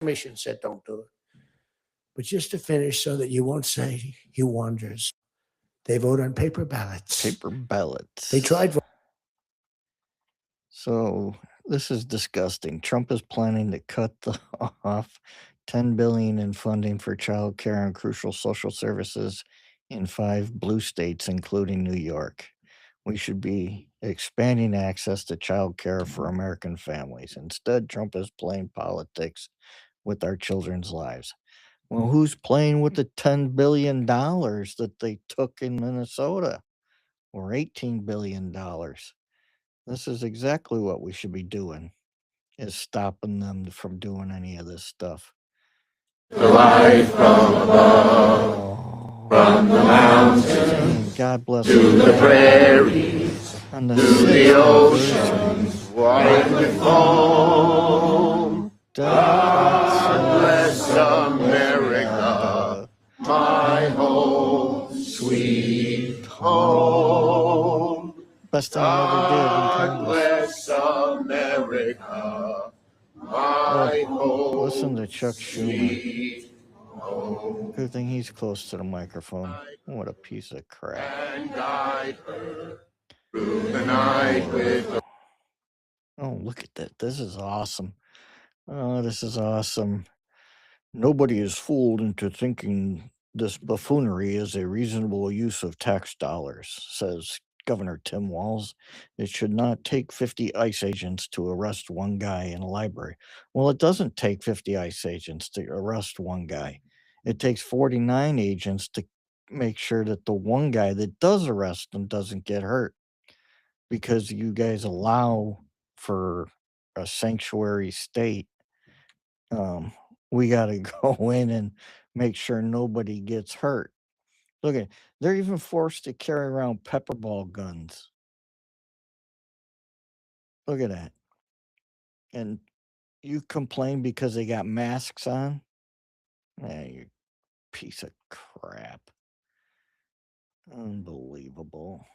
Commission said don't do it. But just to finish so that you won't say you wonders, they vote on paper ballots. Paper ballots. They tried. So this is disgusting. Trump is planning to cut off $10 billion in funding for child care and crucial social services in 5 blue states, including New York. We should be expanding access to child care for American families. Instead, Trump is playing politics with our children's lives. Well, who's playing with the $10 billion that they took in Minnesota, or $18 billion? This is exactly what we should be doing, is stopping them from doing any of this stuff. The light from above, from the mountains, God bless to the prairies, and to the oceans, white with foam. God bless America, my home, sweet home. Best thing I ever did in God Congress. bless America, my home. Listen to Chuck Schumer. Sweet home. Good thing he's close to the microphone. What a piece of crap. And guide her through the night with the... Oh, look at that. This is awesome. Oh, this is awesome. Nobody is fooled into thinking this buffoonery is a reasonable use of tax dollars, says Governor Tim Walz. It should not take 50 ICE agents to arrest one guy in a library. Well, it doesn't take 50 ICE agents to arrest one guy. It takes 49 agents to make sure that the one guy that does arrest them doesn't get hurt, because you guys allow for a sanctuary state. We got to go in and make sure nobody gets hurt. Look at, they're even forced to carry around pepper ball guns. Look at that. And you complain because they got masks on? You piece of crap. Unbelievable.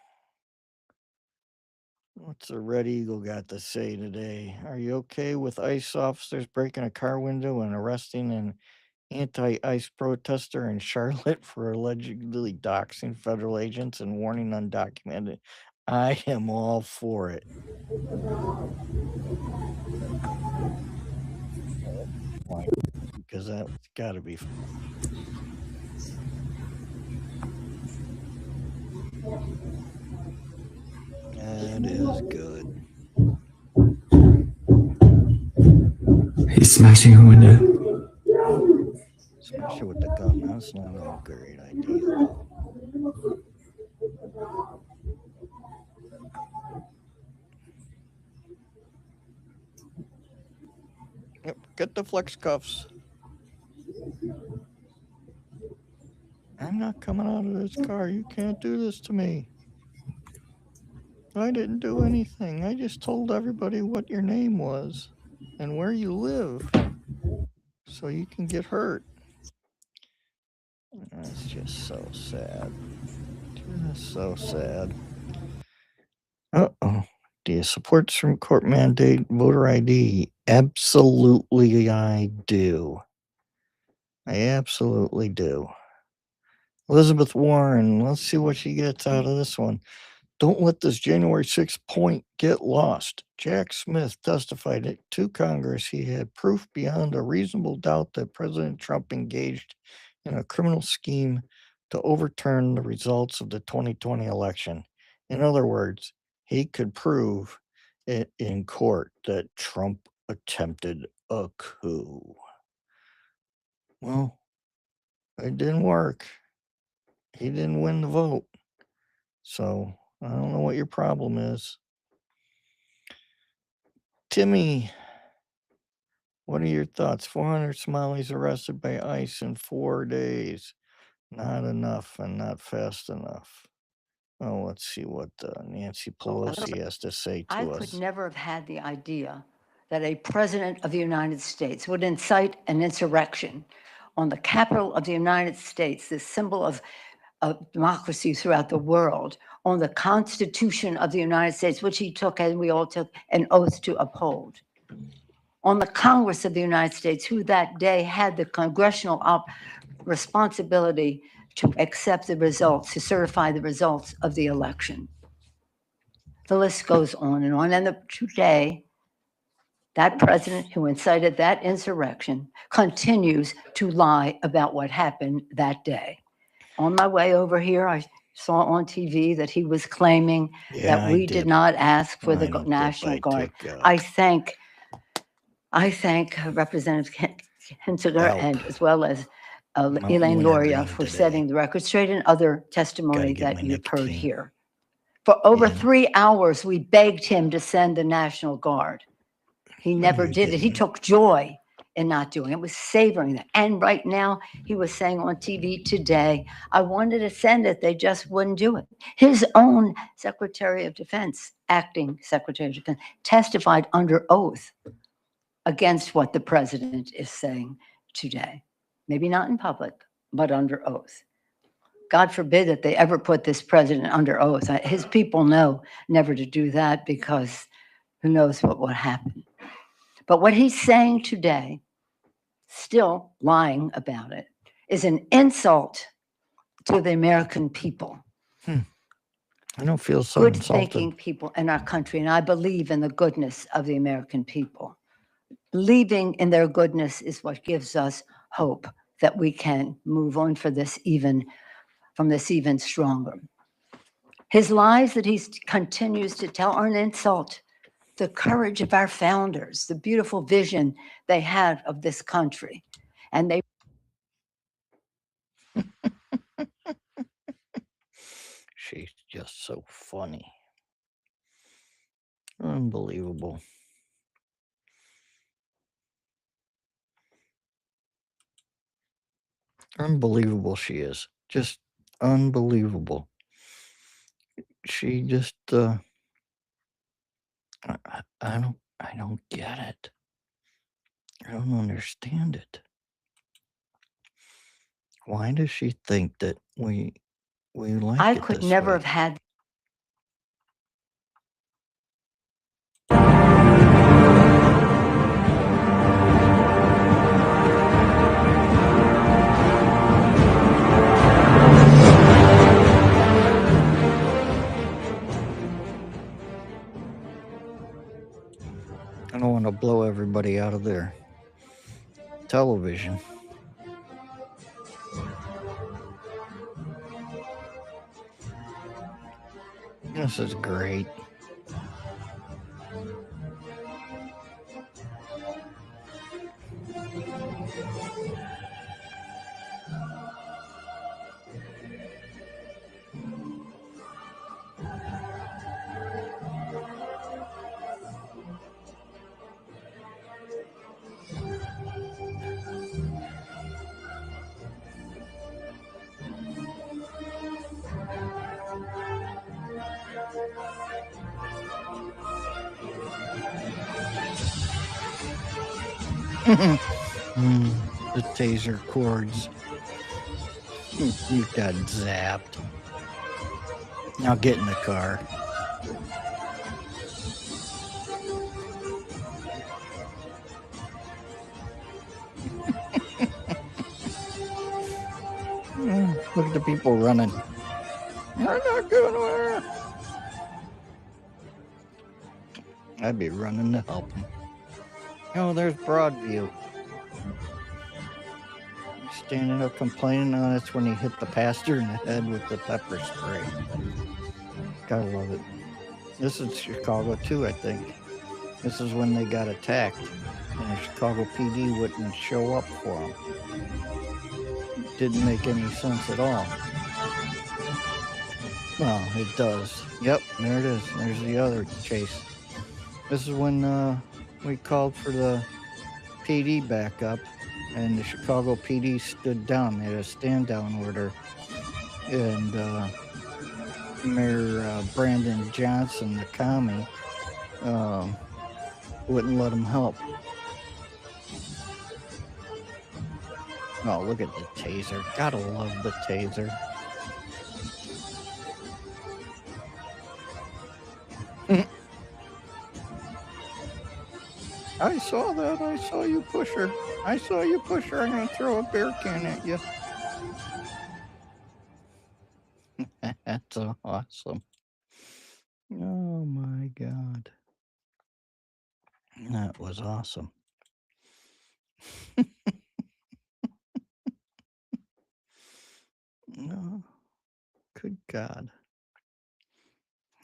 What's the Red Eagle got to say today? Are you okay with ICE officers breaking a car window and arresting an anti-ICE protester in Charlotte for allegedly doxing federal agents and warning undocumented? I am all for it. Because that's got to be. That is good. He's smashing a window. Smash it with the gun. That's not a great idea. Yep, get the flex cuffs. I'm not coming out of this car. You can't do this to me. I didn't do anything. I just told everybody what your name was and where you live so you can get hurt. That's just so sad. Just so sad. Uh-oh. Do you support Supreme Court mandate voter ID? Absolutely I do. I absolutely do. Elizabeth Warren, let's see what she gets out of this one. Don't let this January 6th point get lost. Jack Smith testified to Congress he had proof beyond a reasonable doubt that President Trump engaged in a criminal scheme to overturn the results of the 2020 election. In other words, he could prove it in court that Trump attempted a coup. Well, it didn't work. He didn't win the vote. So I don't know what your problem is. Timmy, what are your thoughts? 400 Somalis arrested by ICE in 4 days. Not enough and not fast enough. Oh, let's see what Nancy Pelosi has to say to us. I could never have had the idea that a president of the United States would incite an insurrection on the Capitol of the United States, this symbol of democracy throughout the world, on the Constitution of the United States, which he took, and we all took an oath to uphold, on the Congress of the United States, who that day had the congressional responsibility to accept the results, to certify the results of the election. The list goes on and on. And today, that president who incited that insurrection continues to lie about what happened that day. On my way over here, I saw on TV that he was claiming that we did not ask for the National Guard. I thank Representative Hinziger and as well as Elaine Luria for setting the record straight and other testimony that you've heard here. For over 3 hours, we begged him to send the National Guard. He never did it. He took joy in not doing it, was savoring that. And right now, he was saying on TV today, I wanted to send it, they just wouldn't do it. His own Secretary of Defense, acting Secretary of Defense, testified under oath against what the president is saying today. Maybe not in public, but under oath. God forbid that they ever put this president under oath. His people know never to do that because who knows what will happen. But what he's saying today, still lying about it, is an insult to the American people. I don't feel so Good insulted. thinking people in our country, and I believe in the goodness of the American people. Believing in their goodness is what gives us hope that we can move on from this even stronger. His lies that he continues to tell are an insult. The courage of our founders, the beautiful vision they had of this country. And they She's just so funny. Unbelievable. Unbelievable she is. Just unbelievable. She just I don't get it. I don't understand it. Why does she think that we like I it could this never way? have had I don't want to blow everybody out of their television. This is great. The taser cords. You got zapped. Now get in the car. Look at the people running. I'm not going anywhere. I'd be running to help them. Oh, there's Broadview. Standing up complaining. Oh, that's when he hit the pastor in the head with the pepper spray. Gotta love it. This is Chicago too, I think. This is when they got attacked and the Chicago PD wouldn't show up for them. Didn't make any sense at all. Well, it does. Yep, there it is. There's the other chase. This is when we called for the PD back up, and the Chicago PD stood down. They had a stand-down order, and Mayor Brandon Johnson, the commie, wouldn't let them help. Oh, look at the taser. Gotta love the taser. I saw that. I saw you push her. I saw you push her. I'm going to throw a beer can at you. That's awesome. Oh my God. That was awesome. Oh, good God.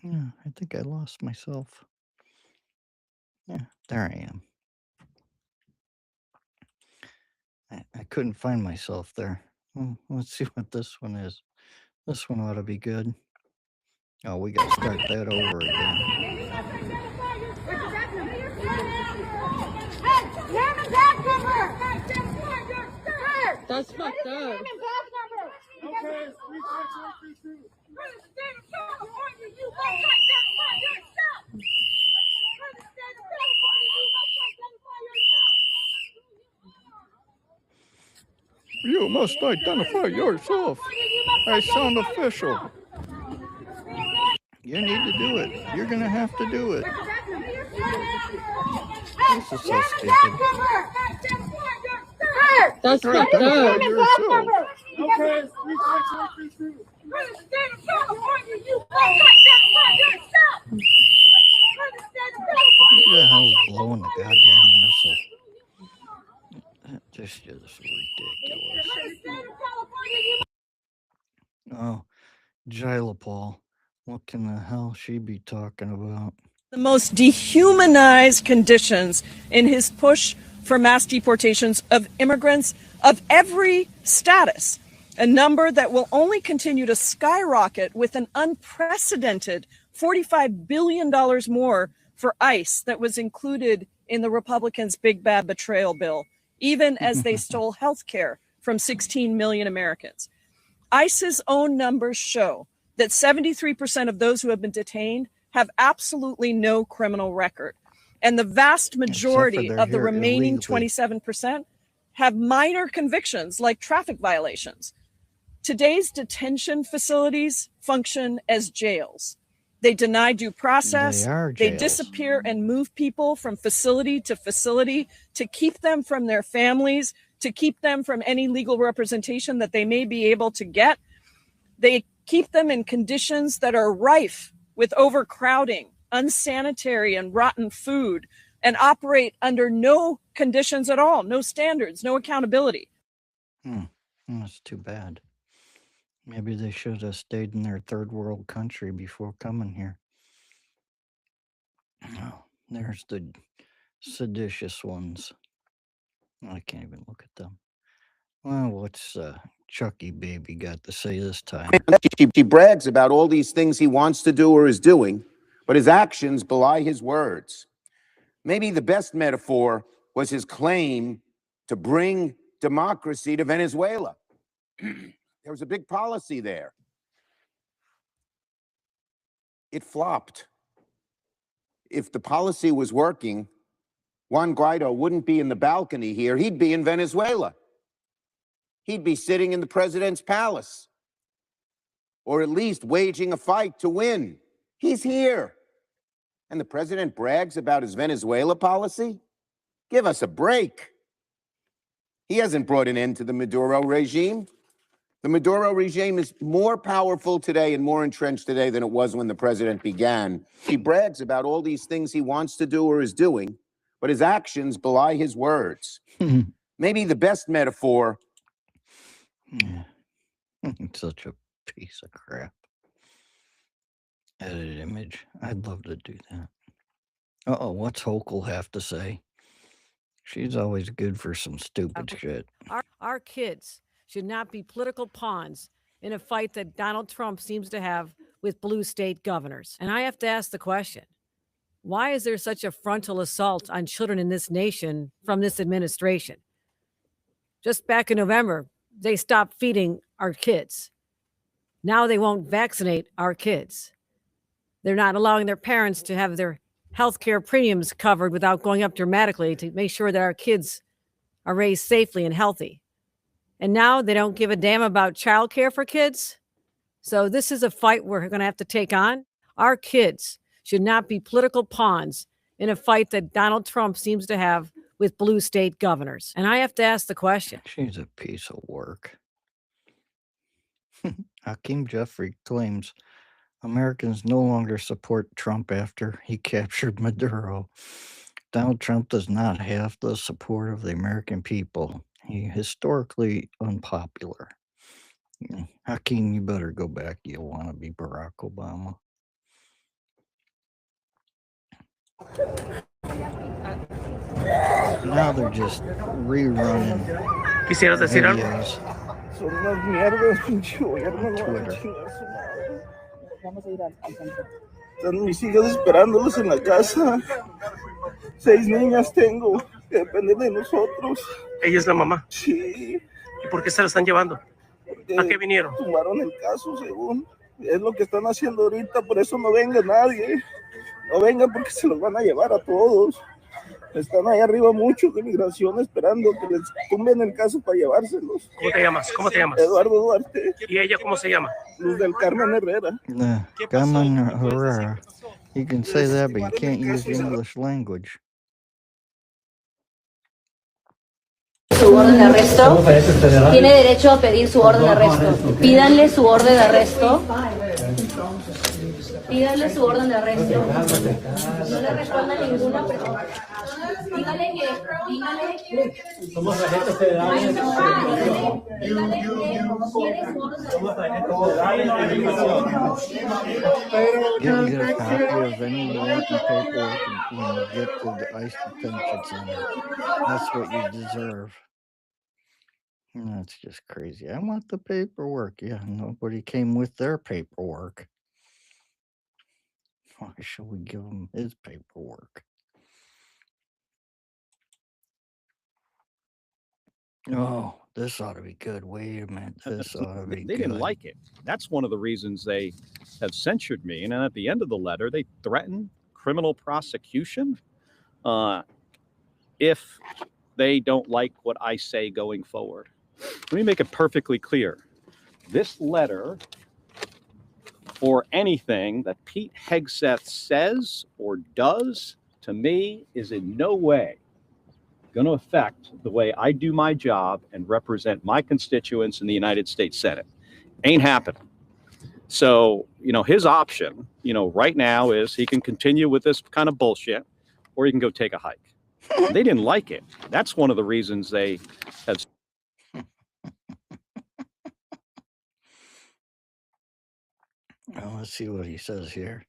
Yeah, I think I lost myself. Yeah, there I am. I couldn't find myself there. Well, let's see what this one is. This one ought to be good. Oh, we got to start that over again. That's fucked up. You must identify yourself. I sound official. You need to do it. You're going to have to do it. This is so stupid. That's fucked up. Yourself. Okay, Who the hell's blowing the goddamn whistle? That just is ridiculous. Oh, Jylapal. What can the hell she be talking about? The most dehumanized conditions in his push for mass deportations of immigrants of every status, a number that will only continue to skyrocket with an unprecedented $45 billion more for ICE that was included in the Republicans' big bad betrayal bill, even as they stole health care from 16 million Americans. ICE's own numbers show that 73% of those who have been detained have absolutely no criminal record. And the vast majority they're of the here remaining illegally. 27% have minor convictions like traffic violations. Today's detention facilities function as jails. They deny due process. They are They jails. disappear and move people from facility to facility to keep them from their families, to keep them from any legal representation that they may be able to get. They keep them in conditions that are rife with overcrowding, unsanitary and rotten food, and operate under no conditions at all, no standards, no accountability. That's too bad. Maybe they should have stayed in their third world country before coming here. Oh, there's the seditious ones. I can't even look at them. Well, what's Chucky baby got to say this time? He brags about all these things he wants to do or is doing, but his actions belie his words. Maybe the best metaphor was his claim to bring democracy to Venezuela. There was a big policy there. It flopped. If the policy was working, Juan Guaido wouldn't be in the balcony here. He'd be in Venezuela. He'd be sitting in the president's palace, or at least waging a fight to win. He's here. And the president brags about his Venezuela policy? Give us a break. He hasn't brought an end to the Maduro regime. The Maduro regime is more powerful today and more entrenched today than it was when the president began. He brags about all these things he wants to do or is doing, but his actions belie his words. Maybe the best metaphor. Such a piece of crap. Edit image. I'd love to do that. Uh-oh, what's Hochul have to say? She's always good for some stupid shit. Our kids should not be political pawns in a fight that Donald Trump seems to have with blue state governors. And I have to ask the question, why is there such a frontal assault on children in this nation from this administration? Just back in November, they stopped feeding our kids. Now they won't vaccinate our kids. They're not allowing their parents to have their health care premiums covered without going up dramatically to make sure that our kids are raised safely and healthy. And now they don't give a damn about childcare for kids. So this is a fight we're going to have to take on. Our kids should not be political pawns in a fight that Donald Trump seems to have with blue state governors. And I have to ask the question. She's a piece of work. Hakeem Jeffrey claims Americans no longer support Trump after he captured Maduro. Donald Trump does not have the support of the American people. He's historically unpopular. Hakeem, you better go back. You'll want to be Barack Obama. Now they're just rerunning videos on Twitter. Están mis hijas esperándolos en la casa. 6 niñas tengo que dependen de nosotros. ¿Ella es la mamá? Sí. ¿Y por qué se la están llevando? Porque ¿A qué vinieron? tumbaron el caso, según. Es lo que están haciendo ahorita, por eso no venga nadie. No vengan porque se los van a llevar a todos. Están ahí arriba muchos de migración esperando que les tumben el caso para llevárselos. ¿Cómo te llamas? ¿Cómo te llamas? Eduardo Duarte. ¿Y ella cómo se llama? Luz del Carmen Herrera. Carmen Herrera. You can say that, but you can't use the English language. Su orden de arresto. Tiene derecho a pedir su orden de arresto. Pídanle su orden de arresto. Pídanle su orden de arresto. No le responda ninguna pregunta. Dígale que. Somos agentes federales. Dígale que quiere su orden de Get a copy of any working paperwork when you get to the ICE detention center. That's what you deserve. That's just crazy. I want the paperwork. Yeah, nobody came with their paperwork. Why should we give him his paperwork? Oh, this ought to be good. Wait a minute. This ought to be They good. didn't like it. That's one of the reasons they have censured me. And at the end of the letter, they threaten criminal prosecution if they don't like what I say going forward. Let me make it perfectly clear. This letter, or anything that Pete Hegseth says or does to me, is in no way going to affect the way I do my job and represent my constituents in the United States Senate. Ain't happening. So, his option, right now is he can continue with this kind of bullshit, or he can go take a hike. They didn't like it. That's one of the reasons they have. Well, let's see what he says here.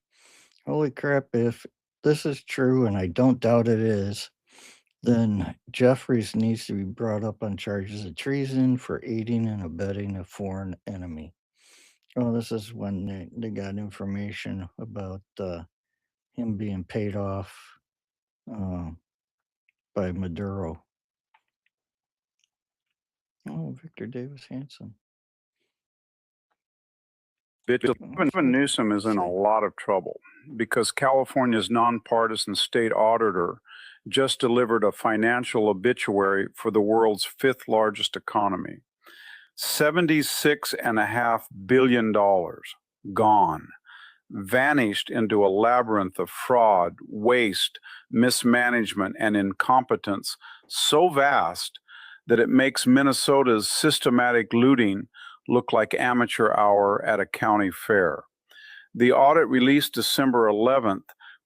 Holy crap, if this is true, and I don't doubt it is, then Jeffries needs to be brought up on charges of treason for aiding and abetting a foreign enemy. Oh, this is when they got information about him being paid off by Maduro. Oh, Victor Davis Hanson. Gavin Newsom is in a lot of trouble because California's nonpartisan state auditor just delivered a financial obituary for the world's 5th largest economy. $76.5 billion gone, vanished into a labyrinth of fraud, waste, mismanagement, and incompetence so vast that it makes Minnesota's systematic looting look like amateur hour at a county fair. The audit released December 11th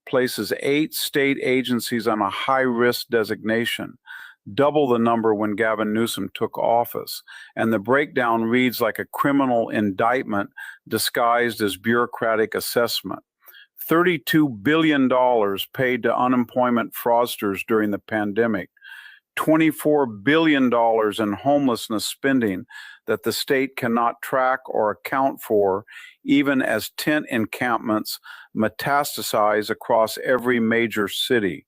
places 8 state agencies on a high-risk designation, double the number when Gavin Newsom took office, and the breakdown reads like a criminal indictment disguised as bureaucratic assessment. $32 billion paid to unemployment fraudsters during the pandemic, $24 billion in homelessness spending that the state cannot track or account for, even as tent encampments metastasize across every major city.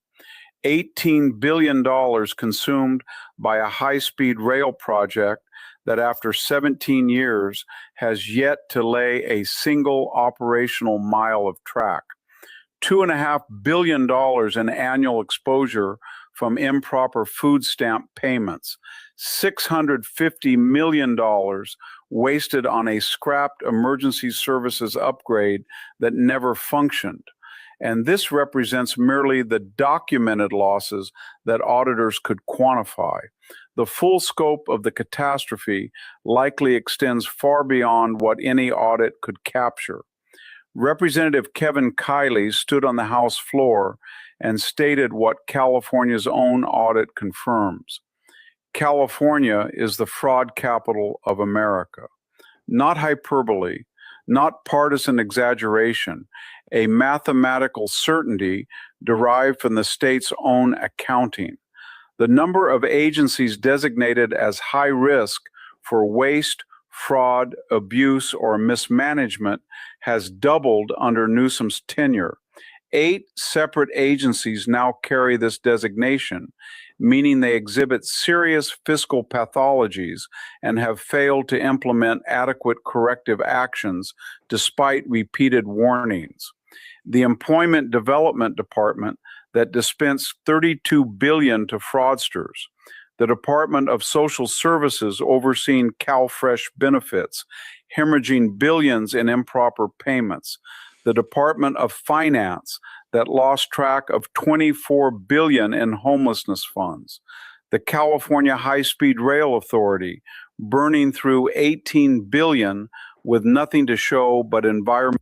$18 billion consumed by a high-speed rail project that after 17 years has yet to lay a single operational mile of track. $2.5 billion in annual exposure from improper food stamp payments, $650 million wasted on a scrapped emergency services upgrade that never functioned, and this represents merely the documented losses that auditors could quantify. The full scope of the catastrophe likely extends far beyond what any audit could capture. Representative Kevin Kiley stood on the House floor and stated what California's own audit confirms. California is the fraud capital of America. Not hyperbole, not partisan exaggeration, a mathematical certainty derived from the state's own accounting. The number of agencies designated as high risk for waste, fraud, abuse, or mismanagement has doubled under Newsom's tenure. 8 separate agencies now carry this designation, meaning they exhibit serious fiscal pathologies and have failed to implement adequate corrective actions despite repeated warnings. The Employment Development Department that dispensed $32 billion to fraudsters, the Department of Social Services overseeing CalFresh benefits, hemorrhaging billions in improper payments, the Department of Finance that lost track of $24 billion in homelessness funds, the California High-Speed Rail Authority burning through $18 billion with nothing to show but environmental.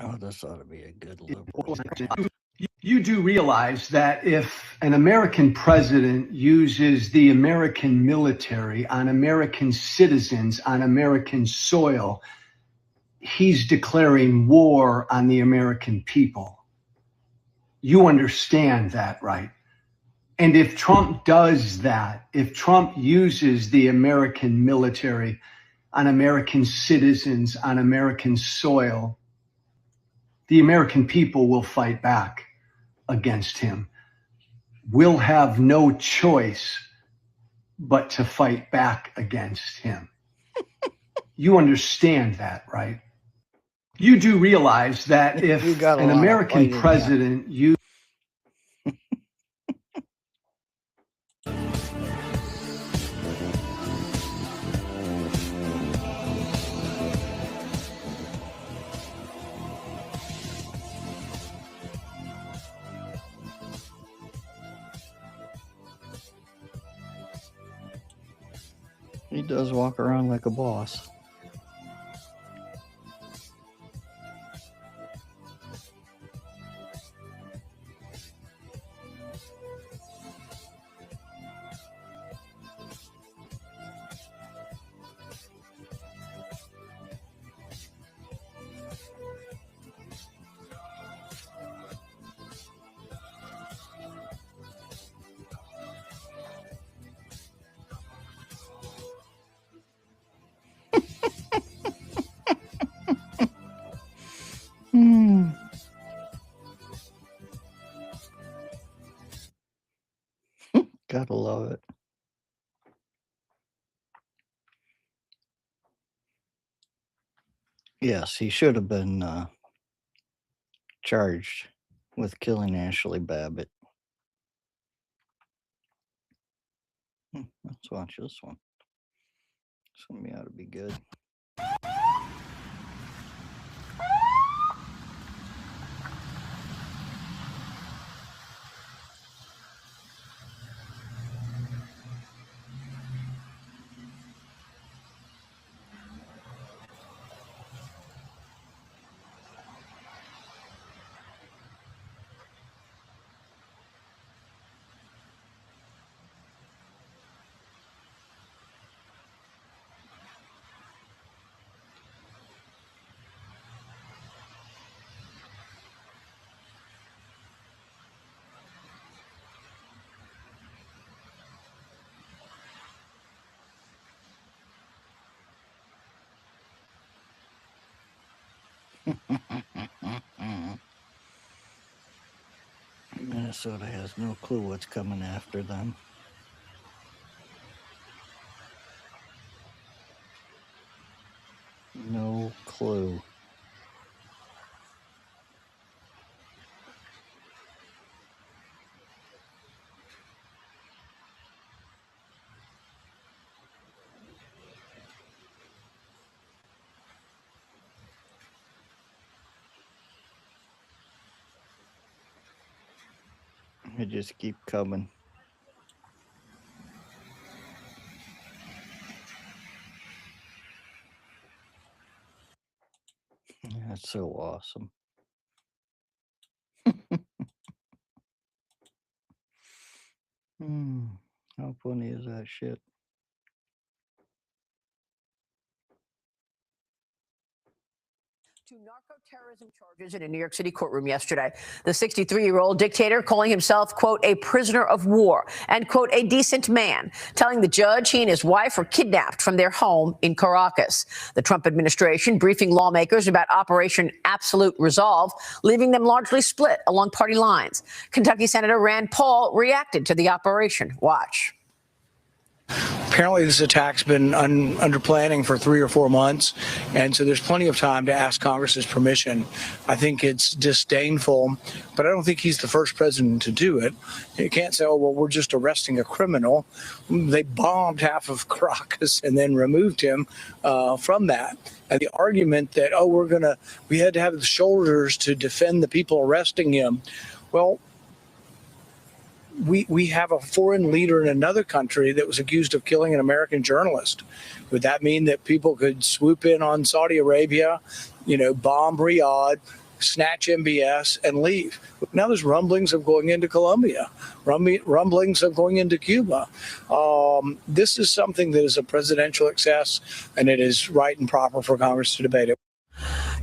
Oh, this ought to be a good liberal. You do realize that if an American president uses the American military on American citizens on American soil, he's declaring war on the American people. You understand that, right? And if Trump does that, if Trump uses the American military on American citizens on American soil, the American people will fight back against him. We'll have no choice but to fight back against him. You understand that, right? You do realize that if an American president He does walk around like a boss. Gotta love it. Yes, he should have been charged with killing Ashley Babbitt. Let's watch this one. Something ought to be good. Minnesota has no clue what's coming after them. No clue. They just keep coming. That's so awesome. How funny is that shit? To narco-terrorism charges in a New York City courtroom yesterday. The 63-year-old dictator calling himself, quote, a prisoner of war and, quote, a decent man, telling the judge he and his wife were kidnapped from their home in Caracas. The Trump administration briefing lawmakers about Operation Absolute Resolve, leaving them largely split along party lines. Kentucky Senator Rand Paul reacted to the operation. Watch. Apparently this attack's been under planning for 3 or 4 months, and so there's plenty of time to ask Congress's permission. I think it's disdainful, but I don't think he's the first president to do it. You can't say, oh, well, we're just arresting a criminal. They bombed half of Caracas and then removed him from that. And the argument that, oh, we had to have the shoulders to defend the people arresting him. Well, we have a foreign leader in another country that was accused of killing an American journalist. Would that mean that people could swoop in on Saudi Arabia, bomb Riyadh, snatch MBS, and leave? Now there's rumblings of going into Colombia, rumblings of going into Cuba. This is something that is a presidential excess, and it is right and proper for Congress to debate it.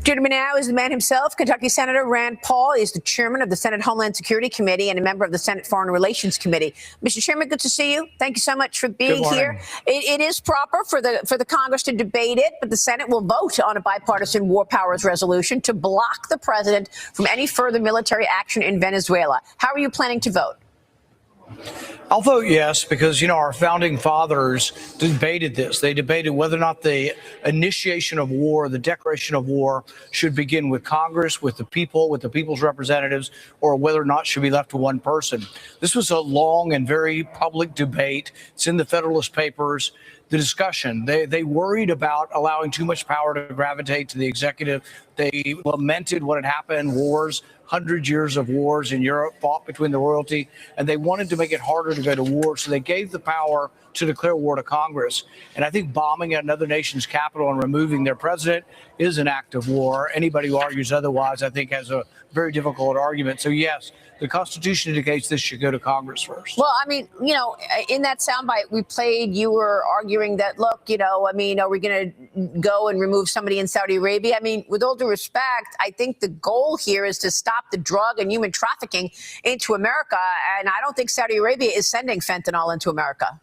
Joining me now is the man himself, Kentucky Senator Rand Paul. He's the chairman of the Senate Homeland Security Committee and a member of the Senate Foreign Relations Committee. Mr. Chairman, good to see you. Thank you so much for being here. It is proper for the Congress to debate it, but the Senate will vote on a bipartisan war powers resolution to block the president from any further military action in Venezuela. How are you planning to vote? I'll vote yes, because, our founding fathers debated this. They debated whether or not the initiation of war, the declaration of war, should begin with Congress, with the people, with the people's representatives, or whether or not it should be left to one person. This was a long and very public debate. It's in the Federalist Papers. The discussion, they worried about allowing too much power to gravitate to the executive. They lamented what had happened, wars, 100 years of wars in Europe fought between the royalty, and they wanted to make it harder to go to war. So they gave the power to declare war to Congress. And I think bombing another nation's capital and removing their president is an act of war. Anybody who argues otherwise, I think, has a very difficult argument. So, yes, the Constitution indicates this should go to Congress first. Well, I mean, in that soundbite we played, you were arguing that, look, are we going to go and remove somebody in Saudi Arabia? I mean, with all due respect, I think the goal here is to stop the drug and human trafficking into America. And I don't think Saudi Arabia is sending fentanyl into America.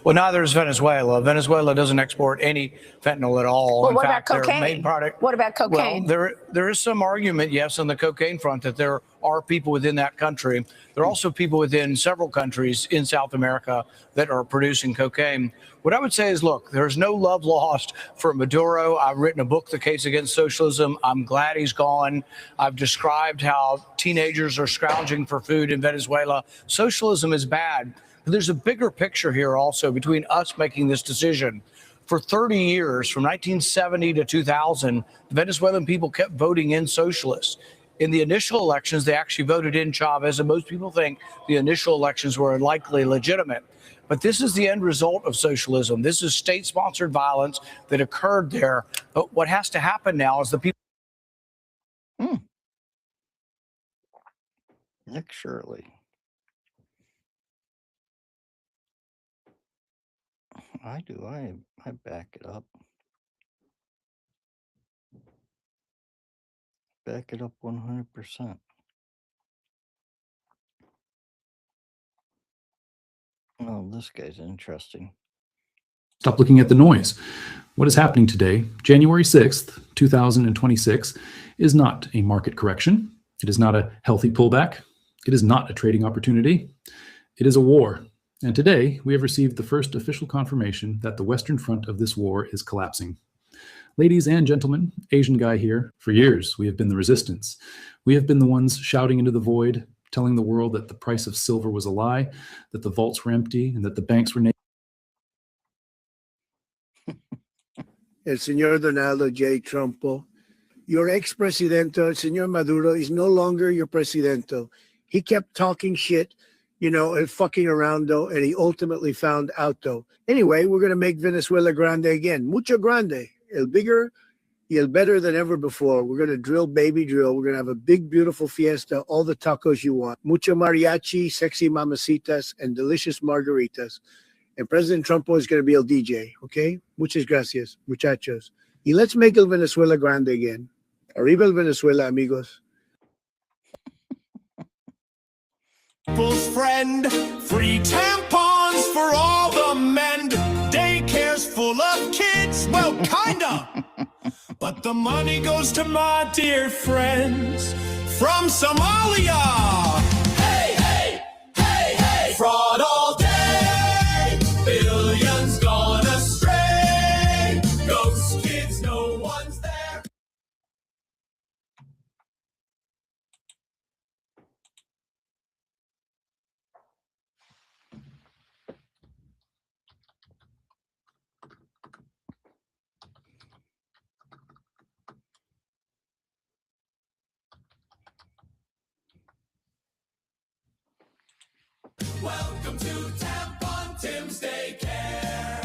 Well, neither is Venezuela. Venezuela doesn't export any fentanyl at all. Well, in what fact, about cocaine? Their main product. What about cocaine? Well, there is some argument, yes, on the cocaine front that there are people within that country. There are also people within several countries in South America that are producing cocaine. What I would say is, look, there's no love lost for Maduro. I've written a book, The Case Against Socialism. I'm glad he's gone. I've described how teenagers are scrounging for food in Venezuela. Socialism is bad. But there's a bigger picture here also between us making this decision. For 30 years, from 1970 to 2000, the Venezuelan people kept voting in socialists. In the initial elections, they actually voted in Chavez, and most people think the initial elections were likely legitimate. But this is the end result of socialism. This is state-sponsored violence that occurred there. But what has to happen now is the people... Nick Shirley. I do. I back it up. Back it up 100%. Oh, this guy's interesting. Stop looking at the noise. What is happening today, January 6th, 2026, is not a market correction. It is not a healthy pullback. It is not a trading opportunity. It is a war. And today, we have received the first official confirmation that the Western Front of this war is collapsing. Ladies and gentlemen, Asian guy here, for years, we have been the resistance. We have been the ones shouting into the void, telling the world that the price of silver was a lie, that the vaults were empty, and that the banks were naked. El señor Donaldo J. Trumpo, your ex-presidente, señor Maduro, is no longer your presidente. He kept talking shit, you know, and fucking around, though, and he ultimately found out, though. Anyway, we're going to make Venezuela grande again. Mucho grande. El bigger, el better than ever before. We're going to drill, baby drill. We're going to have a big, beautiful fiesta, all the tacos you want. Mucho mariachi, sexy mamacitas, and delicious margaritas. And President Trump is going to be el DJ, okay? Muchas gracias, muchachos. Y let's make el Venezuela grande again. Arriba el Venezuela, amigos. People's friend, free tampons for all the men. Daycare's full of kids, well, kinda. But the money goes to my dear friends from Somalia. Hey, hey, hey, hey. Fraud all day. Billions gone astray. Ghost kids, no one's there. Welcome to Tampon Tim's Daycare.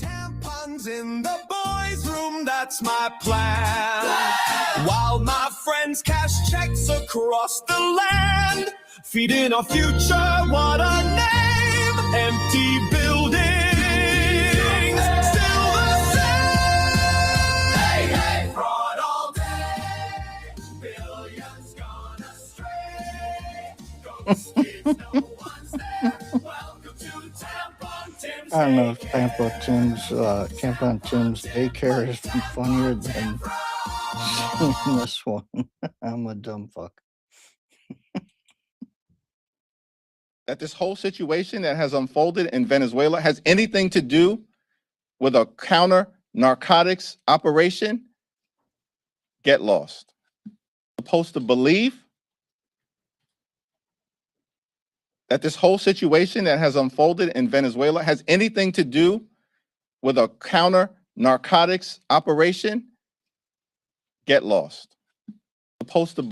Tampons in the boys' room, that's my plan. While my friends cash checks across the land, feeding our future, what a name. Empty buildings, still the same. Hey, hey, fraud all day. Billions gone astray. Ghost kids, no one's there. Welcome to Tampon Tim's. I don't know if Tampon Tim's daycare is funnier than this one. I'm a dumb fuck. That this whole situation that has unfolded in Venezuela has anything to do with a counter narcotics operation, get lost. Supposed to believe that this whole situation that has unfolded in Venezuela has anything to do with a counter narcotics operation, get lost. Supposed to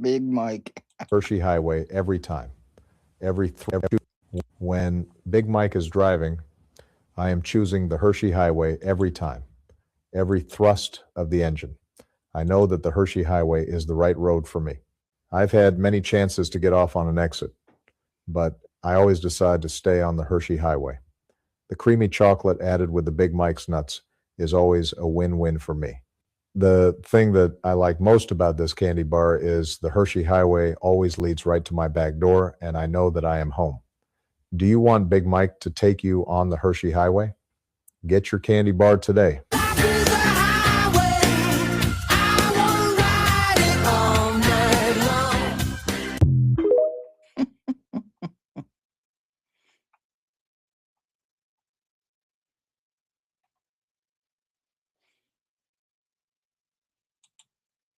Big Mike. Hershey Highway every time. When Big Mike is driving, I am choosing the Hershey Highway every time. Every thrust of the engine. I know that the Hershey Highway is the right road for me. I've had many chances to get off on an exit, but I always decide to stay on the Hershey Highway. The creamy chocolate added with the Big Mike's nuts is always a win-win for me. The thing that I like most about this candy bar is the Hershey Highway always leads right to my back door, and I know that I am home. Do you want Big Mike to take you on the Hershey Highway? Get your candy bar today.